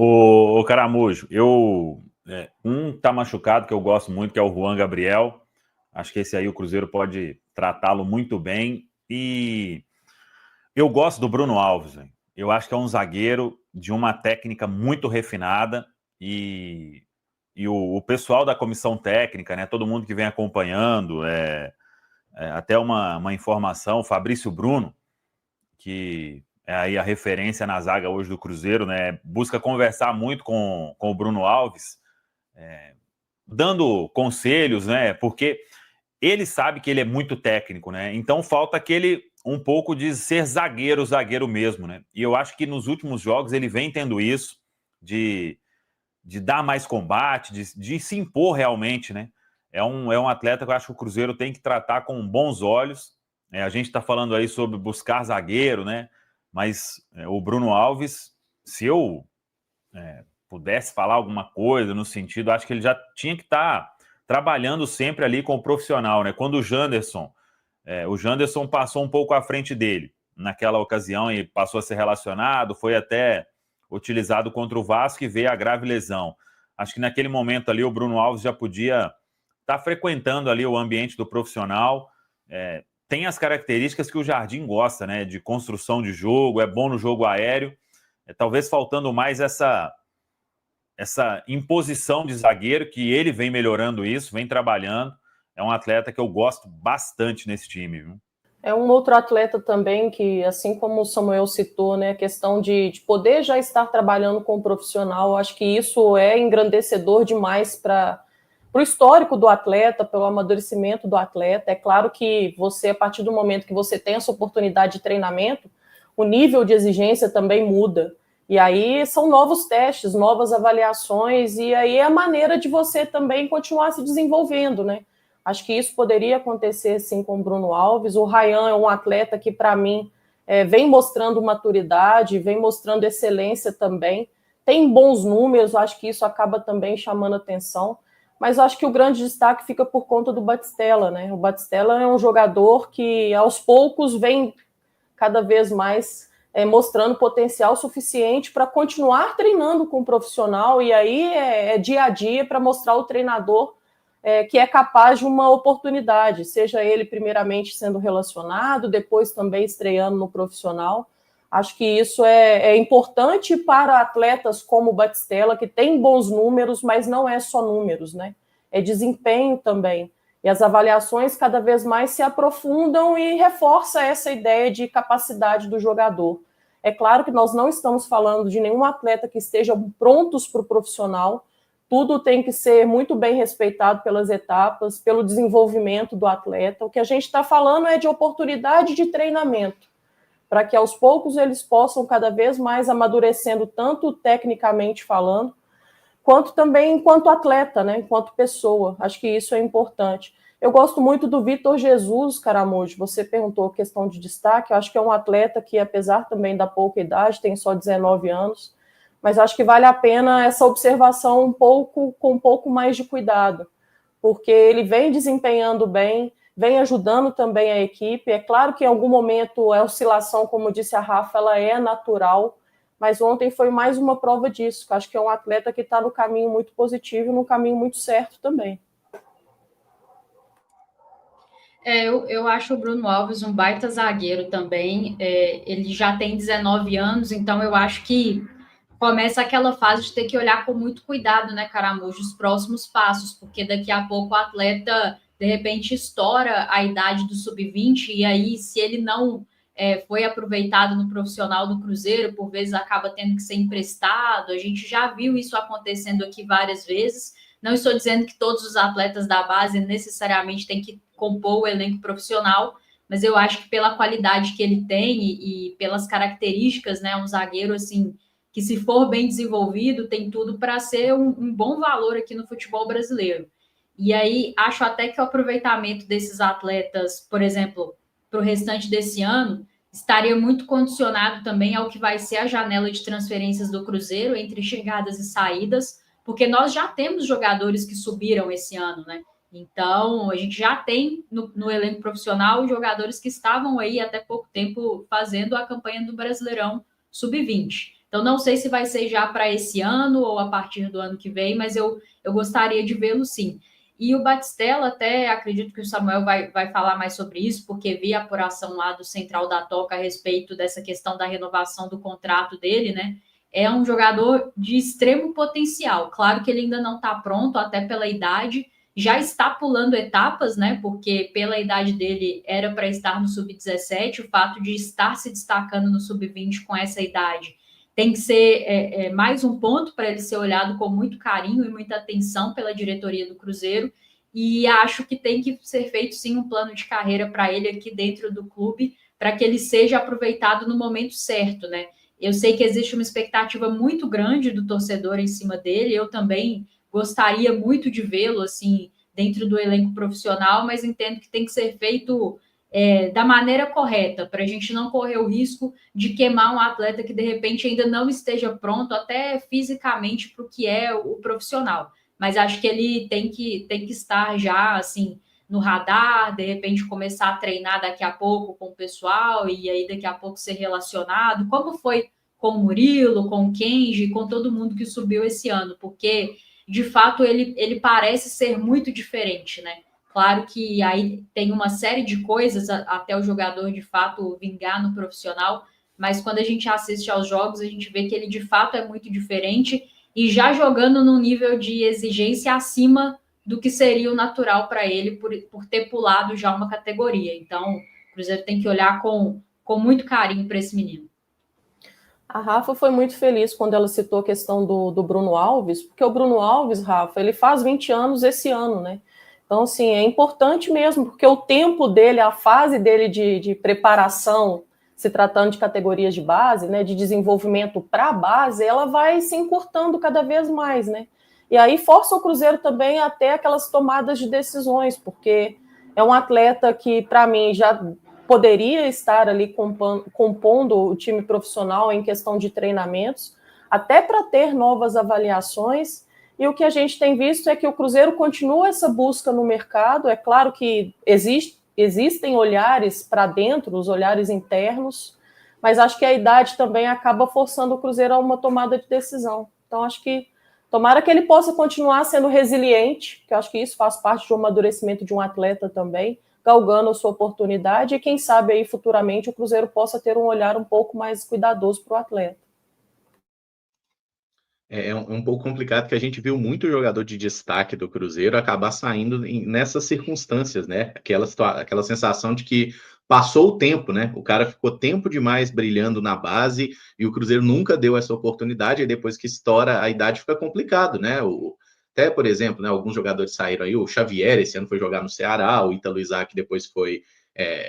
O Caramujo, um tá machucado que eu gosto muito, que é o Juan Gabriel. Acho que esse aí o Cruzeiro pode tratá-lo muito bem. E eu gosto do Bruno Alves, hein? Eu acho que é um zagueiro de uma técnica muito refinada e o pessoal da comissão técnica, né? Todo mundo que vem acompanhando, até uma informação, o Fabrício Bruno, que é aí a referência na zaga hoje do Cruzeiro, né? Busca conversar muito com o Bruno Alves, dando conselhos, né? Porque ele sabe que ele é muito técnico, né? Então falta aquele um pouco de ser zagueiro, zagueiro mesmo, né? E eu acho que nos últimos jogos ele vem tendo isso, de, de dar mais combate, de se impor realmente, né? É um atleta que eu acho que o Cruzeiro tem que tratar com bons olhos. A gente está falando aí sobre buscar zagueiro, né? Mas o Bruno Alves, se eu pudesse falar alguma coisa no sentido, acho que ele já tinha que estar trabalhando sempre ali com o profissional, né? Quando o Janderson passou um pouco à frente dele naquela ocasião e passou a ser relacionado, foi até utilizado contra o Vasco e veio a grave lesão. Acho que naquele momento ali o Bruno Alves já podia estar frequentando ali o ambiente do profissional. Tem as características que o Jardim gosta, né? De construção de jogo, é bom no jogo aéreo. Talvez faltando mais essa imposição de zagueiro, que ele vem melhorando isso, vem trabalhando. É um atleta que eu gosto bastante nesse time, viu? É um outro atleta também que, assim como o Samuel citou, né, a questão de poder já estar trabalhando com o profissional, acho que isso é engrandecedor demais para o histórico do atleta, pelo amadurecimento do atleta. É claro que você, a partir do momento que você tem essa oportunidade de treinamento, o nível de exigência também muda. E aí são novos testes, novas avaliações, e aí é a maneira de você também continuar se desenvolvendo, né? Acho que isso poderia acontecer sim com o Bruno Alves. O Ryan é um atleta que, para mim, vem mostrando maturidade, vem mostrando excelência também. Tem bons números, acho que isso acaba também chamando atenção. Mas acho que o grande destaque fica por conta do Batistella, né? O Batistella é um jogador que, aos poucos, vem cada vez mais mostrando potencial suficiente para continuar treinando com o profissional. E aí é dia a dia para mostrar ao treinador que é capaz de uma oportunidade, seja ele primeiramente sendo relacionado, depois também estreando no profissional. Acho que isso é importante para atletas como o Batistella, que tem bons números, mas não é só números, né? É desempenho também. E as avaliações cada vez mais se aprofundam e reforça essa ideia de capacidade do jogador. É claro que nós não estamos falando de nenhum atleta que esteja prontos para o profissional. Tudo tem que ser muito bem respeitado pelas etapas, pelo desenvolvimento do atleta. O que a gente está falando é de oportunidade de treinamento, para que aos poucos eles possam cada vez mais amadurecendo, tanto tecnicamente falando, quanto também enquanto atleta, né? Enquanto pessoa. Acho que isso é importante. Eu gosto muito do Vitor Jesus, Caramujo. Você perguntou a questão de destaque. Eu acho que é um atleta que, apesar também da pouca idade, tem só 19 anos, mas acho que vale a pena essa observação com um pouco mais de cuidado, porque ele vem desempenhando bem, vem ajudando também a equipe. É claro que em algum momento a oscilação, como disse a Rafa, ela é natural, mas ontem foi mais uma prova disso. Acho que é um atleta que está no caminho muito positivo, no caminho muito certo também. Eu acho o Bruno Alves um baita zagueiro também. Ele já tem 19 anos, então eu acho que começa aquela fase de ter que olhar com muito cuidado, né, Caramujo, os próximos passos, porque daqui a pouco o atleta, de repente, estoura a idade do sub-20, e aí, se ele não foi aproveitado no profissional do Cruzeiro, por vezes acaba tendo que ser emprestado. A gente já viu isso acontecendo aqui várias vezes. Não estou dizendo que todos os atletas da base necessariamente têm que compor o elenco profissional, mas eu acho que pela qualidade que ele tem e pelas características, né, um zagueiro assim que, se for bem desenvolvido, tem tudo para ser um bom valor aqui no futebol brasileiro. E aí, acho até que o aproveitamento desses atletas, por exemplo, para o restante desse ano, estaria muito condicionado também ao que vai ser a janela de transferências do Cruzeiro, entre chegadas e saídas, porque nós já temos jogadores que subiram esse ano, né? Então, a gente já tem no elenco profissional jogadores que estavam aí até pouco tempo fazendo a campanha do Brasileirão Sub-20. Então, não sei se vai ser já para esse ano ou a partir do ano que vem, mas eu gostaria de vê-lo sim. E o Batistella, até acredito que o Samuel vai falar mais sobre isso, porque vi a apuração lá do Central da Toca a respeito dessa questão da renovação do contrato dele, né? É um jogador de extremo potencial. Claro que ele ainda não está pronto, até pela idade, já está pulando etapas, né? Porque pela idade dele era para estar no sub-17, o fato de estar se destacando no sub-20 com essa idade tem que ser mais um ponto para ele ser olhado com muito carinho e muita atenção pela diretoria do Cruzeiro. E acho que tem que ser feito sim um plano de carreira para ele aqui dentro do clube, para que ele seja aproveitado no momento certo, né? Eu sei que existe uma expectativa muito grande do torcedor em cima dele. Eu também gostaria muito de vê-lo assim dentro do elenco profissional, mas entendo que tem que ser feito da maneira correta, para a gente não correr o risco de queimar um atleta que de repente ainda não esteja pronto, até fisicamente, para o que é o profissional. Mas acho que ele tem que estar já assim no radar, de repente começar a treinar daqui a pouco com o pessoal e aí daqui a pouco ser relacionado, como foi com o Murilo, com o Kenji, com todo mundo que subiu esse ano, porque de fato ele parece ser muito diferente, né? Claro que aí tem uma série de coisas até o jogador de fato vingar no profissional, mas quando a gente assiste aos jogos, a gente vê que ele de fato é muito diferente e já jogando num nível de exigência acima do que seria o natural para ele por ter pulado já uma categoria. Então, o Cruzeiro tem que olhar com muito carinho para esse menino. A Rafa foi muito feliz quando ela citou a questão do Bruno Alves, porque o Bruno Alves, Rafa, ele faz 20 anos esse ano, né? Então, assim, é importante mesmo, porque o tempo dele, a fase dele de preparação, se tratando de categorias de base, né, de desenvolvimento para a base, ela vai se encurtando cada vez mais, né? E aí força o Cruzeiro também até aquelas tomadas de decisões, porque é um atleta que, para mim, já poderia estar ali compondo o time profissional em questão de treinamentos, até para ter novas avaliações. E o que a gente tem visto é que o Cruzeiro continua essa busca no mercado. É claro que existem olhares para dentro, os olhares internos, mas acho que a idade também acaba forçando o Cruzeiro a uma tomada de decisão. Então, acho que tomara que ele possa continuar sendo resiliente, que eu acho que isso faz parte do amadurecimento de um atleta também, galgando a sua oportunidade, e quem sabe aí futuramente o Cruzeiro possa ter um olhar um pouco mais cuidadoso para o atleta. É um pouco complicado, que a gente viu muito jogador de destaque do Cruzeiro acabar saindo nessas circunstâncias, né? Aquela sensação de que passou o tempo, né? O cara ficou tempo demais brilhando na base e o Cruzeiro nunca deu essa oportunidade, e depois que estoura a idade fica complicado, né? Até, por exemplo, né, alguns jogadores saíram aí, o Xavier esse ano foi jogar no Ceará, o Ítalo Isaac depois foi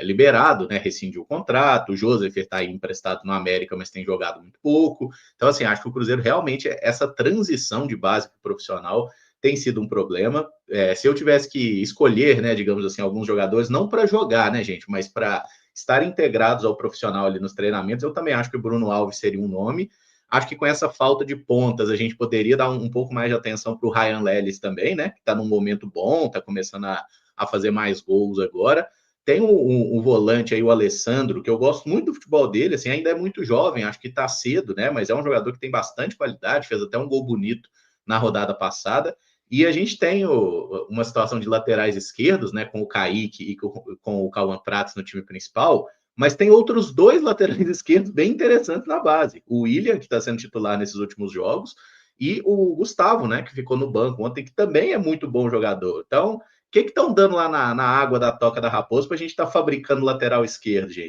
liberado, né, rescindiu o contrato, o Joseph está aí emprestado no América, mas tem jogado muito pouco. Então, assim, acho que o Cruzeiro realmente, essa transição de base para o profissional tem sido um problema. Se eu tivesse que escolher, né, digamos assim, alguns jogadores, não para jogar, né, gente, mas para estar integrados ao profissional ali nos treinamentos, eu também acho que o Bruno Alves seria um nome. Acho que com essa falta de pontas, a gente poderia dar um pouco mais de atenção para o Ryan Lelis também, né, que está num momento bom, está começando a fazer mais gols agora. Tem um volante aí, o Alessandro, que eu gosto muito do futebol dele, assim, ainda é muito jovem, acho que está cedo, né? Mas é um jogador que tem bastante qualidade, fez até um gol bonito na rodada passada. E a gente tem uma situação de laterais esquerdos, né? Com o Kaique e com o Cauã Prats no time principal, mas tem outros dois laterais esquerdos bem interessantes na base. O William, que está sendo titular nesses últimos jogos, e o Gustavo, né? Que ficou no banco ontem, que também é muito bom jogador. Então, o que estão dando lá na água da Toca da Raposa para a gente estar fabricando lateral esquerdo, gente?